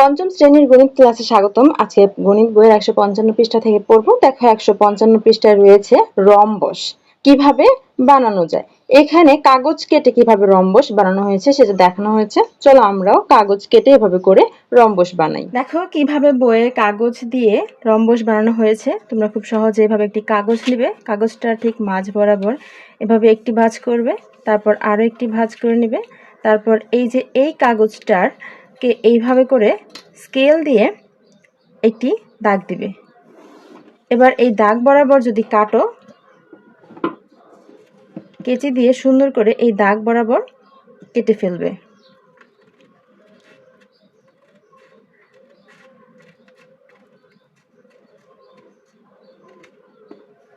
পঞ্চম শ্রেণীর গণিত ক্লাসে স্বাগতম। আজকে গণিত বইয়ের 155 পৃষ্ঠা থেকে পড়বো। দেখো 155 পৃষ্ঠায় রয়েছে রম্বস কিভাবে বানানো যায়। এখানে কাগজ কেটে কিভাবে রম্বস বানানো হয়েছে সেটা দেখানো হয়েছে। চলো আমরাও কাগজ কেটে এভাবে করে রম্বস বানাই। দেখো কিভাবে বইয়ে কাগজ দিয়ে রম্বস বানানো হয়েছে। তোমরা খুব সহজে এভাবে একটি কাগজ নেবে, কাগজটা ঠিক মাঝ বরাবর এভাবে একটি ভাঁজ করবে, তারপর আরো একটি ভাঁজ করে নেবে, তারপর এই যে এই কাগজটার কে এইভাবে করে স্কেল দিয়ে একটি দাগ দিবে। এবার এই দাগ বরাবর যদি কাটো, কেচি দিয়ে সুন্দর করে এই দাগ বরাবর কেটে ফেলবে।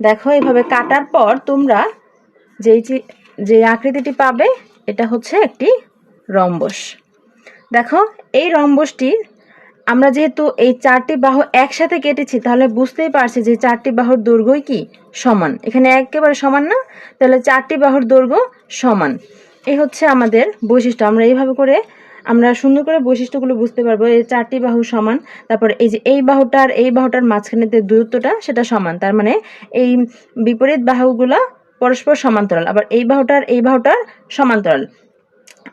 দেখো এইভাবে কাটার পর তোমরা যে আকৃতিটি পাবে এটা হচ্ছে একটি রম্বস। দেখো এই রম্বসটি আমরা যেহেতু এই চারটি বাহু একসাথে কেটেছি তাহলে বুঝতেই পারছি যে চারটি বাহুর দৈর্ঘ্যই কি সমান। এখানে একেবারে সমান না, তাহলে চারটি বাহুর দৈর্ঘ্য সমান। এই হচ্ছে আমাদের বৈশিষ্ট্য। আমরা এইভাবে করে আমরা সুন্দর করে বৈশিষ্ট্যগুলো বুঝতে পারবো। এই চারটি বাহু সমান, তারপর এই যে এই বাহুটার মাঝখানে যে দূরত্বটা সেটা সমান, তার মানে এই বিপরীত বাহুগুলা পরস্পর সমান্তরাল। আবার এই বাহুটার সমান্তরাল,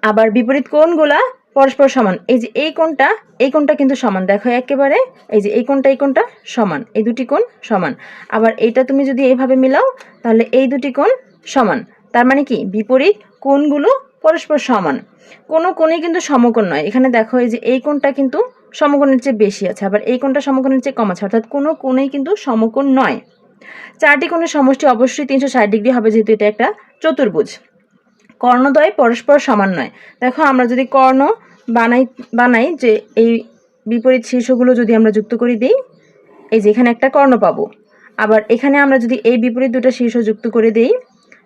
আবার বিপরীত কোণগুলা পরস্পর সমান। এই যে এই কোণটা কিন্তু সমান। দেখো একেবারে এই যে এই কোণটা সমান, এই দুটি কোণ সমান। আবার এইটা তুমি যদি এইভাবে মিলাও তাহলে এই দুটি কোণ সমান। তার মানে কি বিপরীত কোণগুলো পরস্পর সমান। কোনো কোণই কিন্তু সমকোণ নয়। এখানে দেখো এই যে এই কোণটা কিন্তু সমকোণের চেয়ে বেশি আছে, আবার এই কোণটা সমকোণের চেয়ে কম আছে, অর্থাৎ কোনো কোণই কিন্তু সমকোণ নয়। চারটি কোণের সমষ্টি অবশ্যই 360 ডিগ্রি হবে, যেহেতু এটা একটা চতুর্ভুজ। কর্ণদ্বয় পরস্পর সমান নয়। দেখো আমরা যদি কর্ণ বানাই যে এই বিপরীত শীর্ষগুলো যদি আমরা যুক্ত করে দিই, এই যে এখানে একটা কর্ণ পাবো। আবার এখানে আমরা যদি এই বিপরীত দুটো শীর্ষ যুক্ত করে দিই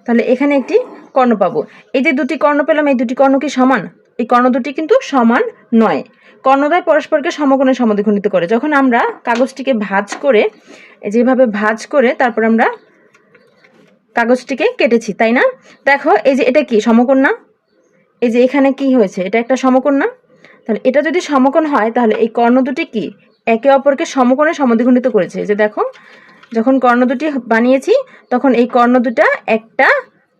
তাহলে এখানে একটি কর্ণ পাবো। এই যে দুটি কর্ণ পেলাম, এই দুটি কর্ণ কি সমান? এই কর্ণ দুটি কিন্তু সমান নয়। কর্ণদ্বয় পরস্পরকে সমকোণে সমদ্বিখণ্ডিত করে। যখন আমরা কাগজটিকে যেভাবে ভাঁজ করে তারপর আমরা কাগজটিকে কেটেছি, তাই না? দেখো এই যে এটা কি সমকোণ না? এই যে এখানে কি হয়েছে, এটা একটা সমকোণ না? তাহলে এটা যদি সমকোণ হয় তাহলে এই কর্ণ দুটি কি একে অপরকে সমকোণে সমদ্বিখণ্ডিত করেছে। এই যে দেখো যখন কর্ণ দুটি বানিয়েছি তখন এই কর্ণ দুটা একটা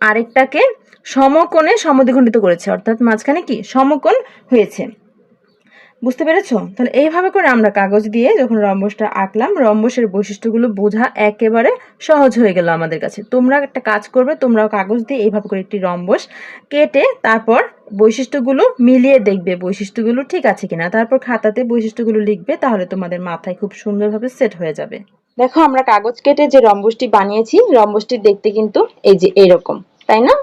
আরেকটাকে সমকোণে সমদ্বিখণ্ডিত করেছে, অর্থাৎ মাঝখানে কি সমকোণ হয়েছে। বুঝতে পেরেছো? তাহলে এইভাবে করে আমরা কাগজ দিয়ে যখন রম্বসটা আঁকলাম, রম্বসের বৈশিষ্ট্যগুলো বোঝা একেবারে সহজ হয়ে গেল আমাদের কাছে। তোমরা একটা কাজ করবে, তোমরাও কাগজ দিয়ে এইভাবে করে একটি রম্বস কেটে তারপর বৈশিষ্ট্যগুলো মিলিয়ে দেখবে বৈশিষ্ট্যগুলো ঠিক আছে কিনা, তারপর খাতাতে বৈশিষ্ট্যগুলো লিখবে, তাহলে তোমাদের মাথায় খুব সুন্দরভাবে সেট হয়ে যাবে। দেখো আমরা কাগজ কেটে যে রম্বসটি বানিয়েছি, রম্বসটি দেখতে কিন্তু এই যে এইরকম, তাই না?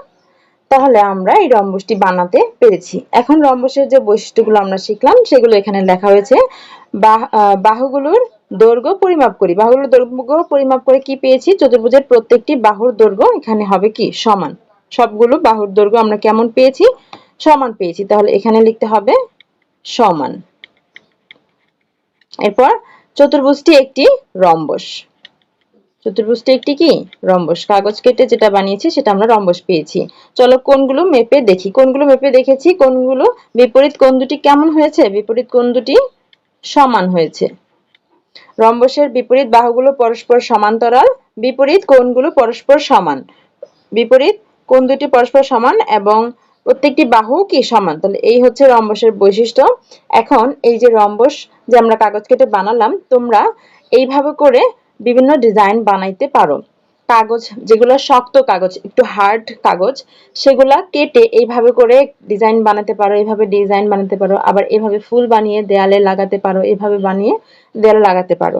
তাহলে আমরা এই রম্বসটি বানাতে পেরেছি। এখন রম্বসের যে বৈশিষ্ট্যগুলো আমরা শিখলাম সেগুলো এখানে লেখা হয়েছে। বাহুগুলোর দৈর্ঘ্য পরিমাপ করি। বাহুগুলোর দৈর্ঘ্য পরিমাপ করে কি পেয়েছি? চতুর্ভুজের প্রত্যেকটি বাহুর দৈর্ঘ্য এখানে হবে কি সমান। সবগুলো বাহুর দৈর্ঘ্য আমরা কেমন পেয়েছি? সমান পেয়েছি। তাহলে এখানে লিখতে হবে সমান। এরপর চতুর্ভুজটি একটি রম্বস। চতুর্ভুজটি একটি কি রম্বস। কাগজ কেটে যেটা বানিয়েছি সেটা আমরা রম্বস পেয়েছি। চলো কোণগুলো মেপে দেখি। কোণগুলো মেপে দেখেছি, কোণগুলো বিপরীত কোণ দুটি কেমন হয়েছে? বিপরীত কোণ দুটি সমান হয়েছে। রম্বসের বিপরীত বাহুগুলো পরস্পর সমান্তরাল, বিপরীত কোণগুলো পরস্পর সমান। বিপরীত কোণ দুটি পরস্পর সমান এবং প্রত্যেকটি বাহু কি সমান। তাহলে এই হচ্ছে রম্বসের বৈশিষ্ট্য। এখন এই যে রম্বস যে আমরা কাগজ কেটে বানালাম, তোমরা এইভাবে করে বিভিন্ন ডিজাইন বানাইতে পারো। কাগজ যেগুলো শক্ত কাগজ, একটু হার্ড কাগজ, সেগুলা কেটে এইভাবে করে ডিজাইন বানাতে পারো। এইভাবে ডিজাইন বানাতে পারো, আবার এইভাবে ফুল বানিয়ে দেয়ালে লাগাতে পারো, এইভাবে বানিয়ে দেয়ালে লাগাতে পারো।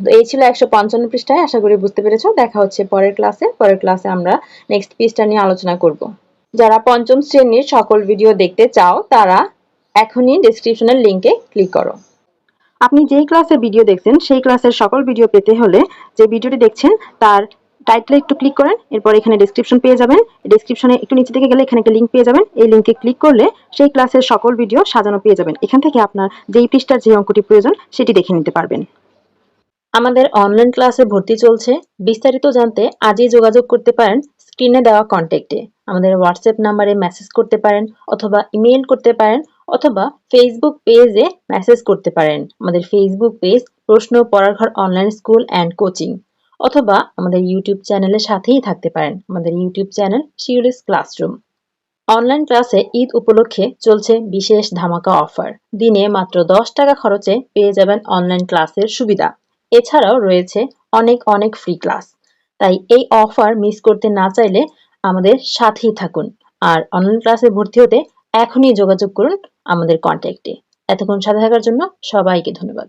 তো এই ছিল 155 পৃষ্ঠায়। আশা করি বুঝতে পেরেছো। দেখা হচ্ছে পরের ক্লাসে আমরা নেক্সট পৃষ্ঠা নিয়ে আলোচনা করব। যারা পঞ্চম শ্রেণীর সকল ভিডিও দেখতে চাও তারা এখনই ডেসক্রিপশনের লিংকে ক্লিক করো। আপনি যেই ক্লাসের ভিডিও দেখছেন সেই ক্লাসের সকল ভিডিও পেতে হলে যে ভিডিওটি দেখছেন তার টাইটেলে একটু ক্লিক করেন, এরপর এখানে ডেসক্রিপশন পেয়ে যাবেন। ডেসক্রিপশনে একটু নিচে দিকে গেলে এখানে একটা লিংক পেয়ে যাবেন। এই লিংকে ক্লিক করলে সেই ক্লাসের সকল ভিডিও সাজানো পেয়ে যাবেন। এখান থেকে আপনার যেই পৃষ্ঠার যে অঙ্কটি প্রয়োজন সেটি দেখে নিতে পারবেন। আমাদের অনলাইন ক্লাসে ভর্তি চলছে। বিস্তারিত জানতে আজই যোগাযোগ করতে পারেন স্ক্রিনে দেওয়া কন্ট্যাক্টে। আমাদের হোয়াটসঅ্যাপ নাম্বারে মেসেজ করতে পারেন অথবা ইমেইল করতে পারেন অথবা ফেসবুক পেজে মেসেজ করতে পারেন। আমাদের ফেসবুক পেজ প্রশ্ন পড়ার ঘর অনলাইন স্কুল অ্যান্ড কোচিং, অথবা আমাদের ইউটিউব চ্যানেলের সাথেই থাকতে পারেন, আমাদের YouTube channel Shiuli's classroom. Online ক্লাসে ঈদ উপলক্ষে চলছে বিশেষ ধামাকা অফার। দিনে মাত্র 10 টাকা খরচে পেয়ে যাবেন অনলাইন ক্লাসের সুবিধা। এছাড়াও রয়েছে অনেক অনেক ফ্রি ক্লাস। তাই এই অফার মিস করতে না চাইলে আমাদের সাথেই থাকুন। আর অনলাইন ক্লাসে ভর্তি হতে এখনই যোগাযোগ করুন আমাদের কন্ট্যাক্টে। এতক্ষণ সাথে থাকার জন্য সবাইকে ধন্যবাদ।